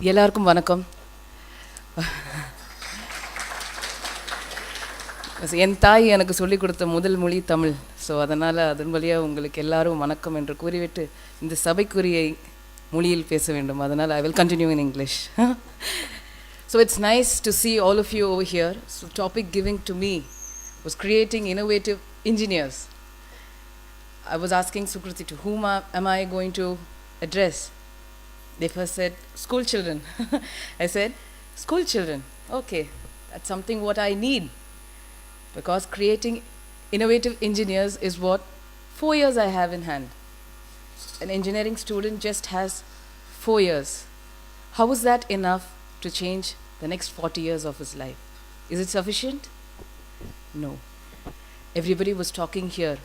எல்லாருக்கும் வணக்கம். என் தாய் எனக்கு சொல்லிக் கொடுத்த முதல் மொழி தமிழ். ஸோ அதனால் அதன் வழியாக உங்களுக்கு எல்லாரும் வணக்கம் என்று கூறிவிட்டு இந்த சபைக்குரிய மொழியில் பேச வேண்டும். அதனால் I will continue in English. So it's nice to see all of you over here. So topic giving to me was creating innovative engineers. I was asking Sukriti, to whom am I going to address? They first said, school children. I said, school children, okay, that's something what I need. Because creating innovative engineers is what 4 years I have in hand. An engineering student just has 4 years. How is that enough to change the next 40 years of his life? Is it sufficient? No. Everybody was talking here.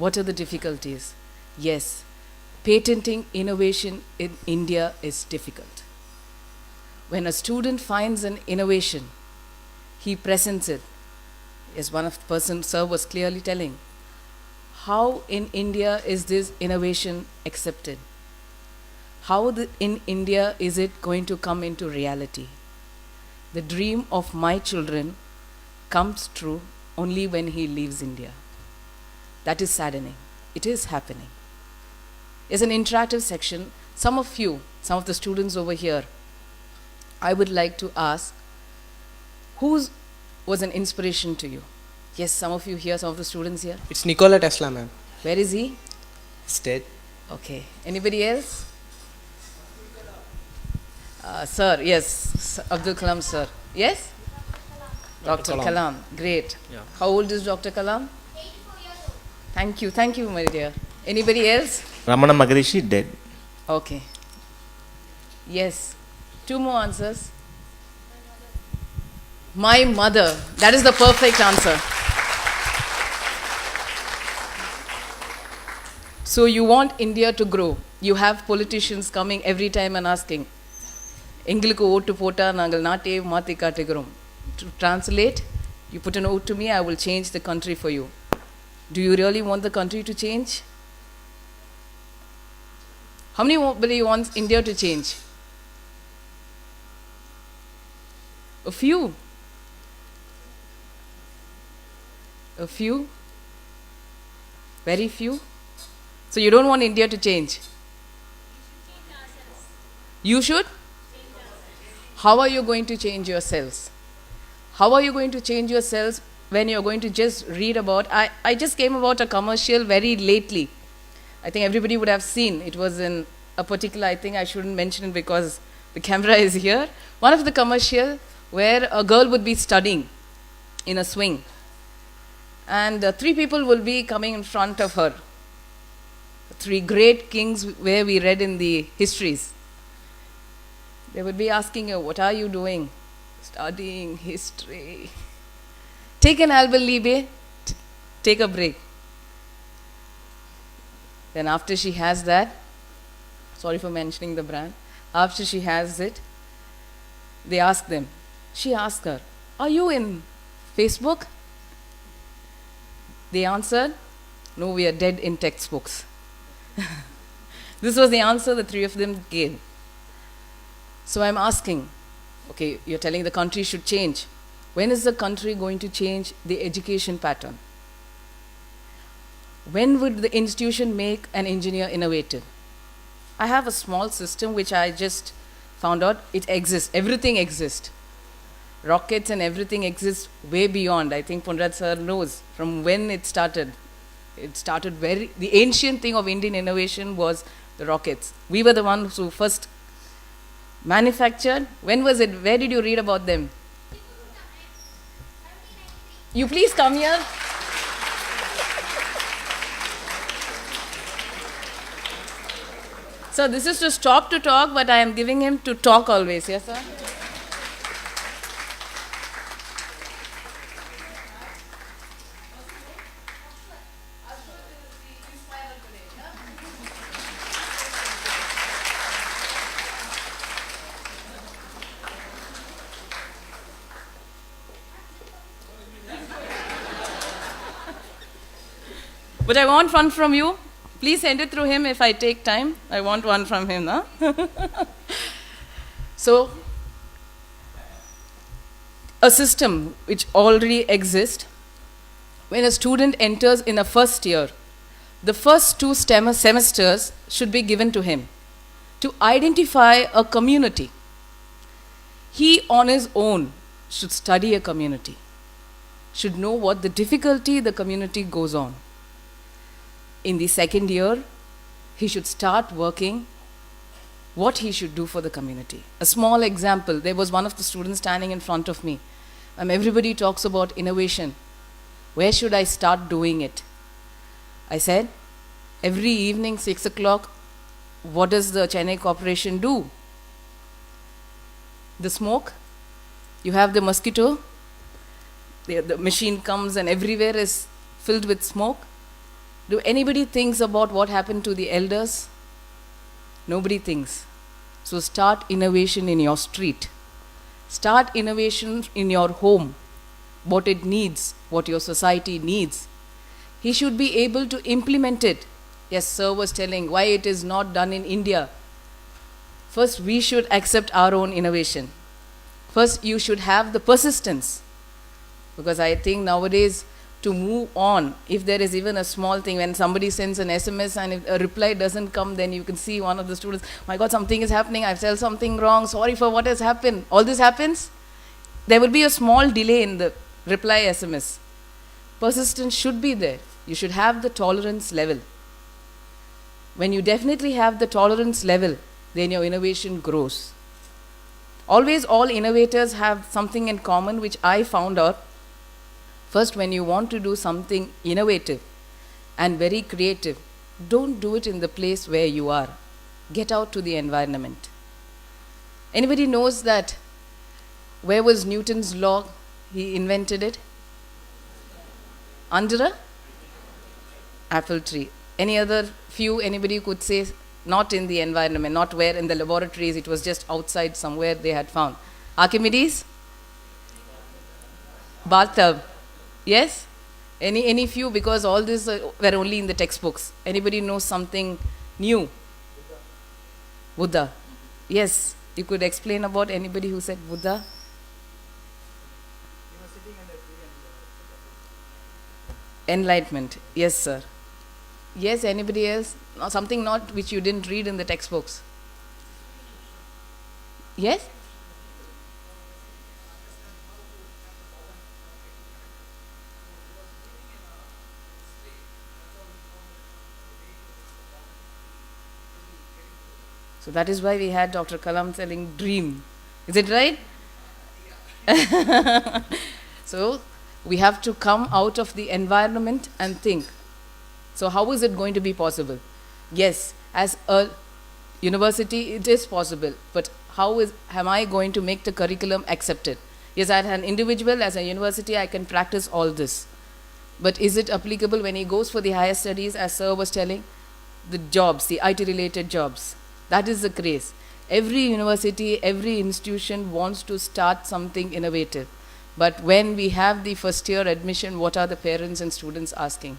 What are the difficulties? Yes. Patenting innovation in India is difficult. When a student finds an innovation, he presents it. As one of the person, sir, was clearly telling, how in India is this innovation accepted? How in India is it going to come into reality? The dream of my children comes true only when he leaves India. That is saddening. It is happening. It's an interactive section. Some of the students over here, I would like to ask, who was an inspiration to you? Yes, some of you here, some of the students here. It's Nikola Tesla, ma'am. Where is he? He's dead. Okay. Anybody else? Sir, yes. Abdul Kalam, sir. Yes? Dr. Kalam. Great. Yeah. How old is Dr. Kalam? 84 years old. Thank you, my dear. Anybody else? Ramana Maharishi dead. Okay. Yes. 2 more answers. My mother. That is the perfect answer. So you want India to grow. You have politicians coming every time and asking, எங்களுக்கு ஓட்டு போட்டா நாங்கள் நாட்டை மாற்றி காட்டுகிறோம். To translate, you put an vote to me, I will change the country for you. Do you really want the country to change? How many wants India to change? A few. A few? Very few? So you don't want India to change? You should? How are you going to change yourselves? How are you going to change yourselves when you're going to just read about... I just came about a commercial very lately. I think everybody would have seen. It was in a particular... I think I shouldn't mention it because the camera is here. One of the commercial where a girl would be studying in a swing. And 3 people will be coming in front of her. 3 great kings where we read in the histories. They would be asking her, what are you doing? Studying history. Take an Alpenliebe, take a break. Then after she has that, sorry for mentioning the brand, after she has it, they ask them, she asked her, are you in Facebook? They answered, no, we are dead in textbooks. This was the answer the 3 of them gave. So I'm asking, okay, you're telling the country should change. When is the country going to change the education pattern? When would the institution make an engineer innovative? I have a small system which I just found out it exists. Everything exists. Rockets and everything exists way beyond. I think Ponraj sir knows from when it started. It started the ancient thing of Indian innovation was the rockets. We were the ones who first manufactured. When was it? Where did you read about them? You please come here. So this is to stop to talk, but I am giving him to talk always. Yes, sir? But I want one from you. Please send it through him if I take time. I want one from him. Huh? So, a system which already exists, when a student enters in a first year, the first two semesters should be given to him to identify a community. He on his own should study a community, should know what the difficulty the community goes on. In the second year, he should start working what he should do for the community. A small example, there was one of the students standing in front of me. Everybody talks about innovation. Where should I start doing it? I said, every evening 6 o'clock, what does the Chennai Corporation do? The smoke, you have the mosquito, the machine comes and everywhere is filled with smoke. Do anybody thinks about what happened to the elders? Nobody thinks. So start innovation in your street. Start innovation in your home. What it needs, what your society needs. He should be able to implement it. Yes, sir was telling why it is not done in India. First, we should accept our own innovation. First, you should have the persistence. Because I think nowadays, to move on, if there is even a small thing, when somebody sends an SMS and if a reply doesn't come, then you can see one of the students, my God, something is happening, I've said something wrong, sorry for what has happened. All this happens, there will be a small delay in the reply SMS. Persistence should be there. You should have the tolerance level. When you definitely have the tolerance level, then your innovation grows. Always all innovators have something in common which I found out. First, when you want to do something innovative and very creative, don't do it in the place where you are. Get out to the environment. Anybody knows that where was Newton's law? He invented it? Under a apple tree. Any other few, anybody could say, not in the environment, not where in the laboratories, it was just outside somewhere they had found. Archimedes? Bathtub. Yes? Any few, because all these were only in the textbooks. Anybody knows something new? Buddha. Yes. You could explain about anybody who said Buddha? Enlightenment. Yes, sir. Yes, anybody else? Something not which you didn't read in the textbooks. Yes? So that is why we had Dr. Kalam telling dream. Is it right? So we have to come out of the environment and think. So how is it going to be possible? Yes, as a university it is possible, but how am I going to make the curriculum accepted? Yes, as an individual, as a university, I can practice all this. But is it applicable when he goes for the higher studies, as sir was telling? The jobs, the IT related jobs. That is the craze. Every university, every institution wants to start something innovative. But when we have the first year admission, what are the parents and students asking?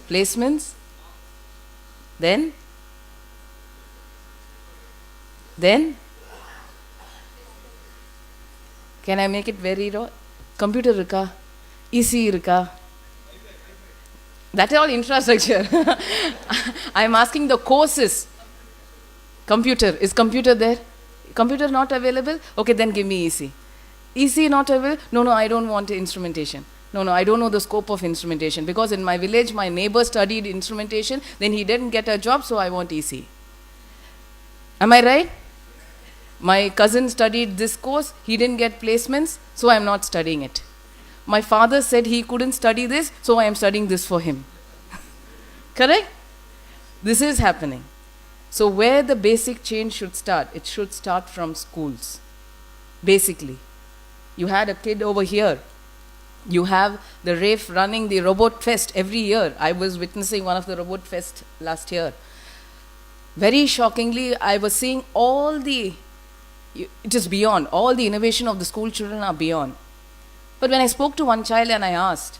Placements? Then? Can I make it very raw? Computer irka? EC irka? That is all infrastructure. I am asking the courses. Computer. Is computer there? Computer not available? Okay, then give me EC. EC not available? No, I don't want instrumentation. No, I don't know the scope of instrumentation. Because in my village, my neighbor studied instrumentation, then he didn't get a job, so I want EC. Am I right? My cousin studied this course, he didn't get placements, so I am not studying it. My father said he couldn't study this, so I am studying this for him. Correct? This is happening. So where the basic change should start? It should start from schools. Basically. You had a kid over here. You have the RAFE running the Robot Fest every year. I was witnessing one of the Robot Fest last year. Very shockingly, I was seeing it is beyond. All the innovation of the school children are beyond. But when I spoke to one child and I asked,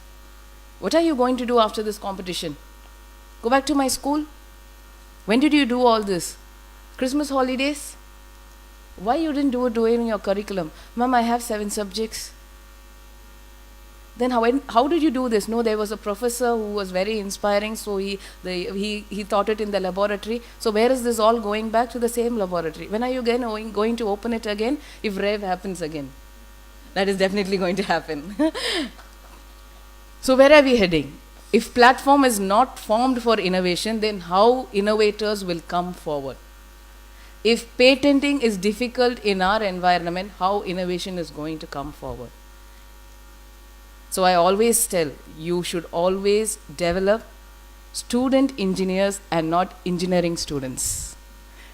what are you going to do after this competition? Go back to my school? When did you do all this? Christmas holidays? Why you didn't do it in your curriculum? Ma'am, I have 7 subjects. Then how did you do this? No, there was a professor who was very inspiring, so he taught it in the laboratory. So where is this all going back to the same laboratory? When are you again going to open it again if REV happens again? That is definitely going to happen. So where are we heading? If platform is not formed for innovation, then how innovators will come forward? If patenting is difficult in our environment, how innovation is going to come forward? So I always tell, you should always develop student engineers and not engineering students.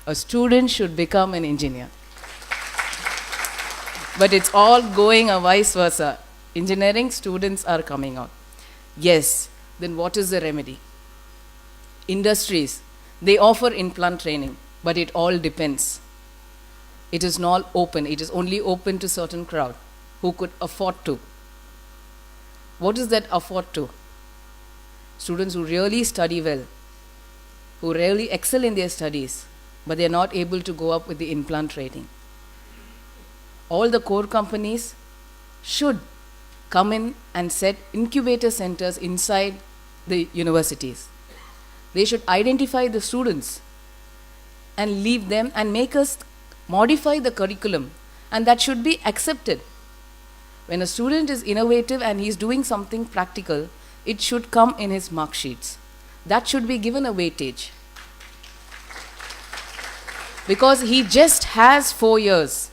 A student should become an engineer. But it's all going a vice versa. Engineering students are coming out. Yes, then what is the remedy? Industries, they offer in-plant training, but it all depends. It is not open. It is only open to certain crowd who could afford to. What is that afford to? Students who really study well, who really excel in their studies, but they are not able to go up with the in-plant training. All the core companies should come in and set incubator centers inside the universities. They should identify the students and leave them and make us modify the curriculum, and that should be accepted. When a student is innovative and he is doing something practical, it should come in his mark sheets. That should be given a weightage. Because he just has 4 years.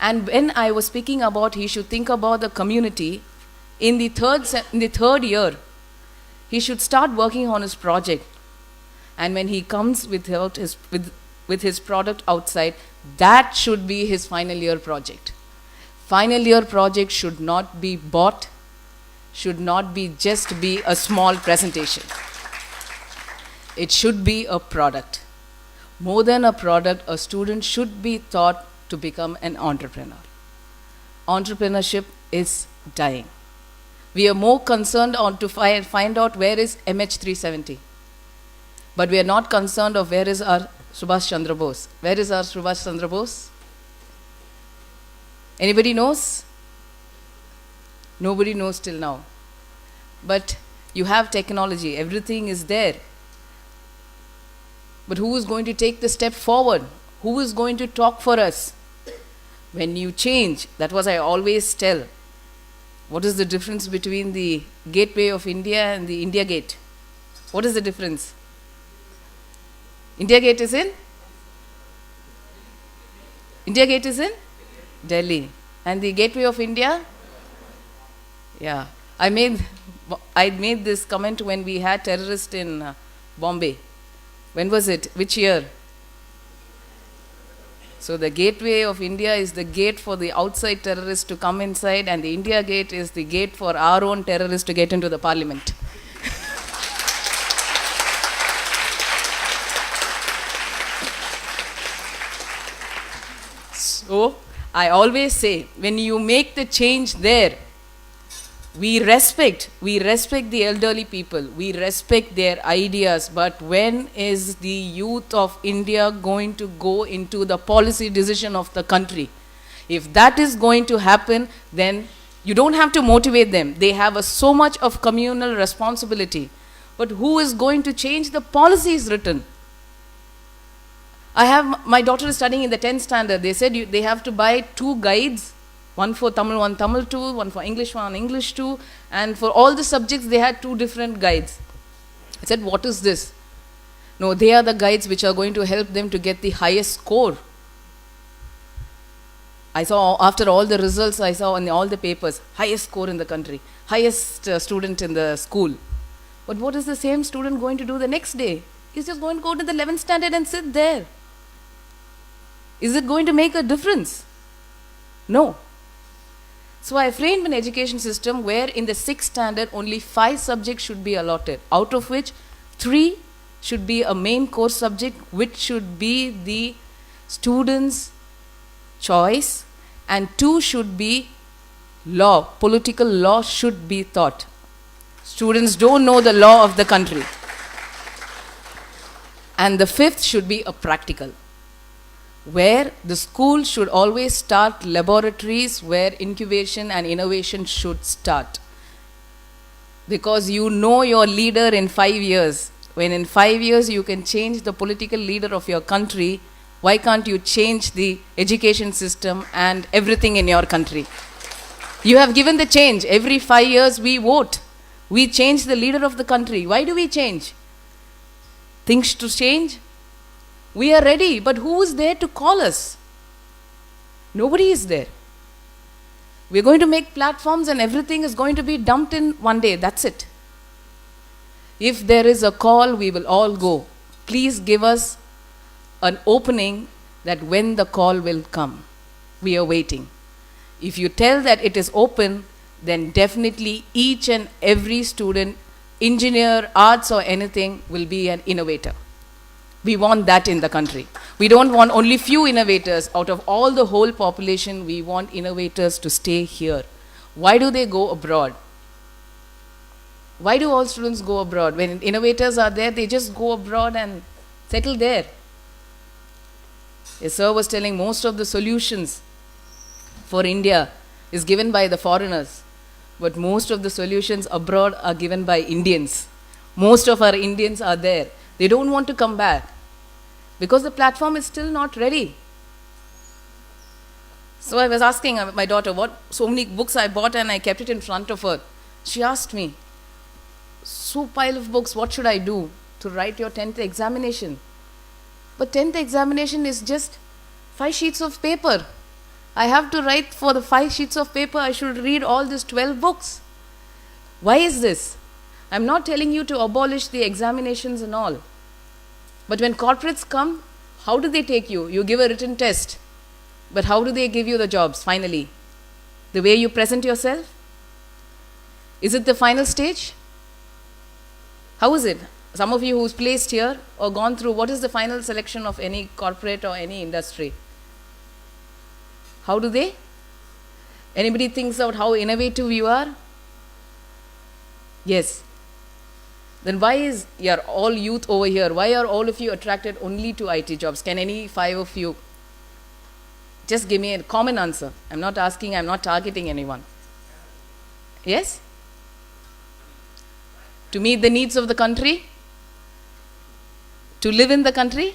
And when I was speaking about he should think about the community, in the third year, he should start working on his project. And when he comes with his product outside, that should be his final year project. Final year project should not be bought, should not be just be a small presentation. It should be a product. More than a product, a student should be taught to become an entrepreneur. Entrepreneurship is dying. We are more concerned on to find out where is MH370. But we are not concerned of where is our Subhash Chandra Bose. Where is our Subhash Chandra Bose? Anybody knows? Nobody knows till now. But you have technology, everything is there. But who is going to take the step forward? Who is going to talk for us? When you change, that was I always tell. What is the difference between the Gateway of India and the India Gate? What is the difference? India Gate is in? India Gate is in? Delhi. And the Gateway of India? Yeah. I made this comment when we had terrorists in Bombay. When was it? Which year? So the Gateway of India is the gate for the outside terrorists to come inside, and the India Gate is the gate for our own terrorists to get into the parliament. So I always say, when you make the change there, we respect the elderly people, we respect their ideas, but when is the youth of India going to go into the policy decision of the country? If that is going to happen, then you don't have to motivate them. They have so much of communal responsibility. But who is going to change the policies written? My daughter is studying in the 10th standard. They said they have to buy 2 guides, one for Tamil, one Tamil 2, one for English, one English 2, and for all the subjects they had 2 different guides. I said, what is this? No, they are the guides which are going to help them to get the highest score. I saw, after all the results, I saw in all the papers, highest score in the country, highest student in the school. But what is the same student going to do the next day? He's just going to go to the 11th standard and sit there. Is it going to make a difference? No. So I framed an education system where in the 6th standard only 5 subjects should be allotted, out of which 3 should be a main course subject, which should be the student's choice, and 2 should be law, political law should be taught. Students don't know the law of the country. And the 5th should be a practical. where the school should always start laboratories where incubation and innovation should start. Because you know your leader in 5 years. When in 5 years you can change the political leader of your country, why can't you change the education system and everything in your country? You have given the change. Every 5 years we vote. We change the leader of the country. Why do we change? Things to change? We are ready, but who is there to call us? Nobody is there. We're going to make platforms and everything is going to be dumped in one day. That's it. If there is a call, we will all go. Please give us an opening that when the call will come. We are waiting. If you tell that it is open, then definitely each and every student, engineer, arts or anything, will be an innovator. We want that in the country. We don't want only few innovators. Out of all the whole population, we want innovators to stay here. Why do they go abroad? Why do all students go abroad? When innovators are there, they just go abroad and settle there. A sir was telling most of the solutions for India is given by the foreigners, but most of the solutions abroad are given by Indians. Most of our Indians are there. They don't want to come back because the platform is still not ready. So I was asking my daughter what so many books I bought and I kept it in front of her. She asked me, so pile of books, what should I do to write your 10th examination? But 10th examination is just 5 sheets of paper. I have to write for the 5 sheets of paper, I should read all these 12 books. Why is this? I'm not telling you to abolish the examinations and all. But when corporates come, how do they take you? You give a written test. But how do they give you the jobs finally? The way you present yourself? Is it the final stage? How is it? Some of you who's placed here or gone through, what is the final selection of any corporate or any industry? How do they? Anybody thinks out how innovative you are? Yes. Then why is you're all youth over here? Why are all of you attracted only to IT jobs? Can any 5 of you just give me a common answer? I'm not asking, I'm not targeting anyone. Yes? To meet the needs of the country? To live in the country?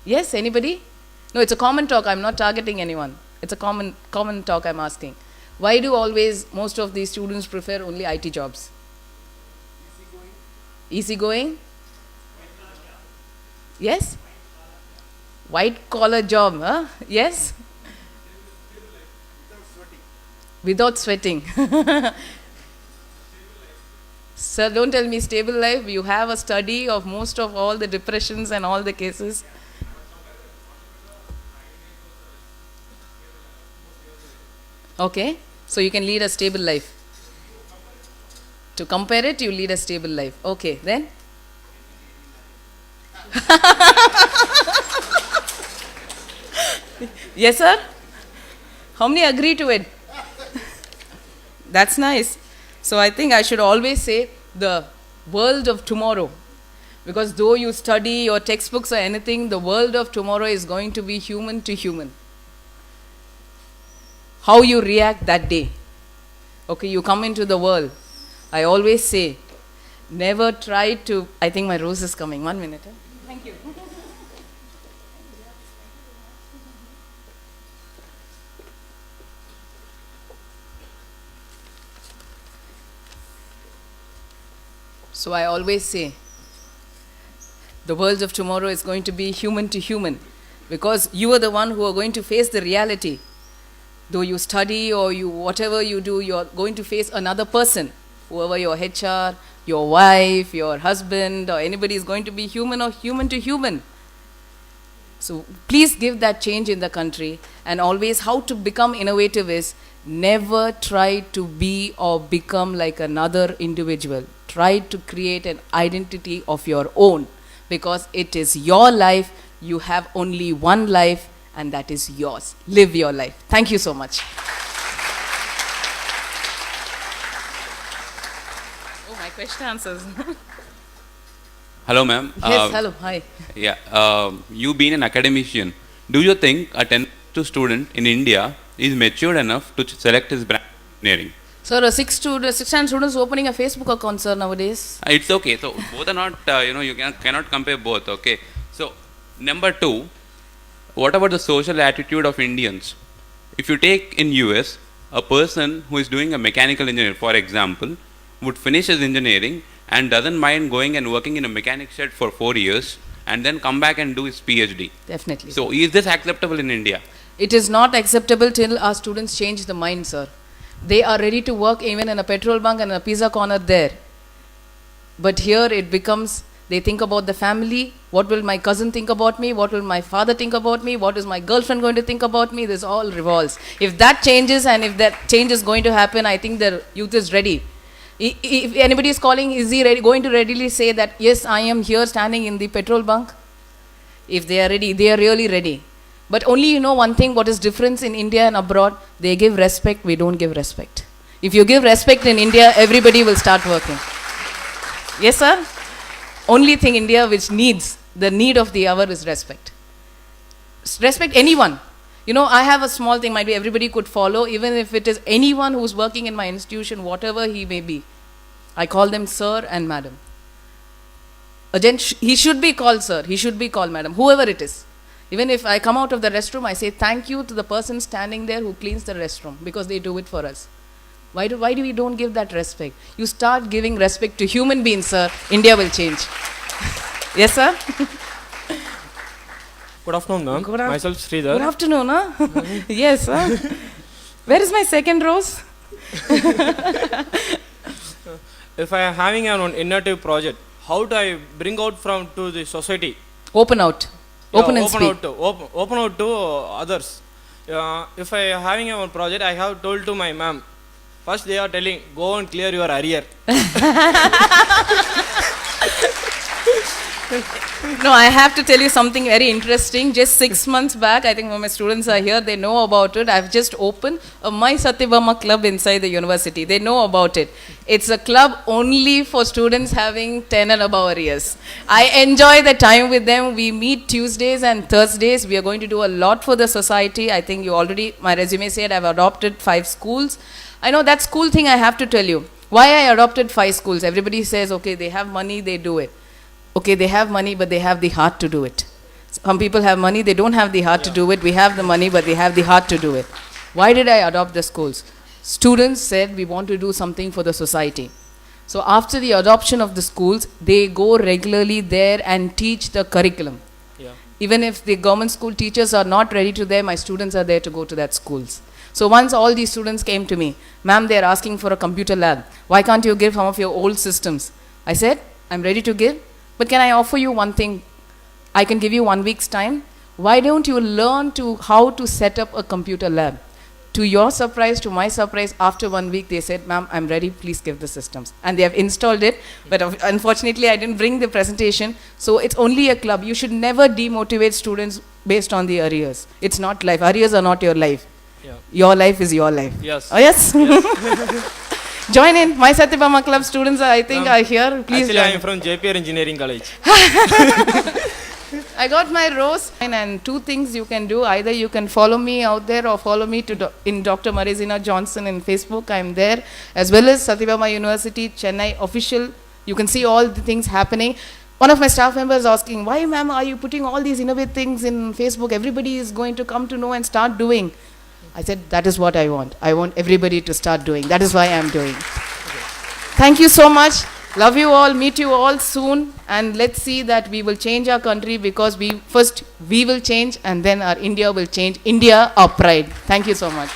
Yes, anybody? No, it's a common talk, I'm not targeting anyone. It's a common talk I'm asking. Why do always most of these students prefer only IT jobs? Easygoing? Yes? White collar job, huh? Yes? Without sweating. Sir, don't tell me stable life. You have a study of most of all the depressions and all the cases. Okay, so you can lead a stable life. To compare it, you lead a stable life. Okay, then? Yes, sir? How many agree to it? That's nice. So I think I should always say the world of tomorrow. Because though you study your textbooks or anything, the world of tomorrow is going to be human to human. How you react that day. Okay, you come into the world. I always say, never try to, I think my rose is coming. 1 minute. Thank you. So I always say, the world of tomorrow is going to be human to human. Because you are the one who are going to face the reality. Though you study or you whatever you do, you are going to face another person. Whoever your HR, your wife, your husband, or anybody is going to be human or human to human. So please give that change in the country. And always how to become innovative is never try to be or become like another individual. Try to create an identity of your own. Because it is your life. You have only one life. And that is yours. Live your life. Thank you so much. Oh, my question answers. Hello, ma'am. Yes, hello, hi. Yeah, you being an academician, Do you think a 10th student in India is matured enough to select his branch of engineering? Sir, a sixth-hand student is opening a Facebook account, sir, nowadays. It's okay. So both are not, you cannot compare both. Okay. So number two, what about the social attitude of Indians? If you take in US, a person who is doing a mechanical engineer, for example, would finish his engineering and doesn't mind going and working in a mechanic shed for 4 years and then come back and do his PhD. Definitely. So is this acceptable in India? It is not acceptable till our students change the mind, sir. They are ready to work even in a petrol bunk and a pizza corner there. But here it becomes, they think about the family. What will my cousin think about me? What will my father think about me? What is my girlfriend going to think about me? This all revolves. If that changes and if that change is going to happen, I think the youth is ready. If anybody is calling, is he ready, going to readily say that, yes, I am here standing in the petrol bunk? If they are ready, they are really ready. But only you know one thing, what is difference in India and abroad? They give respect, we don't give respect. If you give respect in India, everybody will start working. Yes, sir? Only thing India which needs, the need of the hour is respect. Respect anyone. You know, I have a small thing, might be everybody could follow, even if it is anyone who's working in my institution, whatever he may be. I call them sir and madam. Again, he should be called sir, he should be called madam, whoever it is. Even if I come out of the restroom, I say thank you to the person standing there who cleans the restroom, because they do it for us. Why do we don't give that respect? You start giving respect to human beings, sir, India will change. Yes, sir? Good afternoon, ma'am. Good af- Myself Sridhar. Good afternoon, huh? Yes, sir. Where is my second rose? If I am having an innovative project, how do I bring out from to the society? Open out. Open and open speak. out to open out to others. If I am having a project, I have told to my ma'am. First, they are telling, go and clear your arrear. No, I have to tell you something very interesting. Just 6 months back, I think when my students are here, they know about it. I've just opened a My Satyabama club inside the university. They know about it. It's a club only for students having 10 and above arrears. I enjoy the time with them. We meet Tuesdays and Thursdays. We are going to do a lot for the society. I think you already, my resume said I've adopted 5 schools. I know that school thing I have to tell you. Why I adopted 5 schools? Everybody says, okay, they have money, they do it. Okay, they have money, but they have the heart to do it. Some people have money, they don't have the heart to do it. We have the money, but they have the heart to do it. Why did I adopt the schools? Students said we want to do something for the society. So after the adoption of the schools, they go regularly there and teach the curriculum. Yeah. Even if the government school teachers are not ready to there, my students are there to go to that schools. So once all these students came to me, ma'am, they are asking for a computer lab. Why can't you give some of your old systems? I said, I'm ready to give. But can I offer you one thing? I can give you 1 week's time. Why don't you learn how to set up a computer lab? To your surprise, to my surprise, after 1 week, they said, ma'am, I'm ready, please give the systems. And they have installed it, but unfortunately, I didn't bring the presentation. So it's only a club. You should never demotivate students based on the arrears. It's not life. Arrears are not your life. Yeah. Your life is your life. Yes. Oh, yes? Join in. My Satyabama Club students, I think, are here. Please Actually, join. I am from JPR Engineering College. I got my rose. And 2 things you can do. Either you can follow me out there or follow me in Dr. Marizina Johnson in Facebook. I'm there. As well as Satyabama University, Chennai official. You can see all the things happening. One of my staff members asking, why ma'am are you putting all these innovative things in Facebook? Everybody is going to come to know and start doing. I said, that is what I want. I want everybody to start doing. That is why I'm doing. Thank you so much. Love you all. Meet you all soon. And let's see that we will change our country, because we will change and then our India will change. India, our pride. Thank you so much.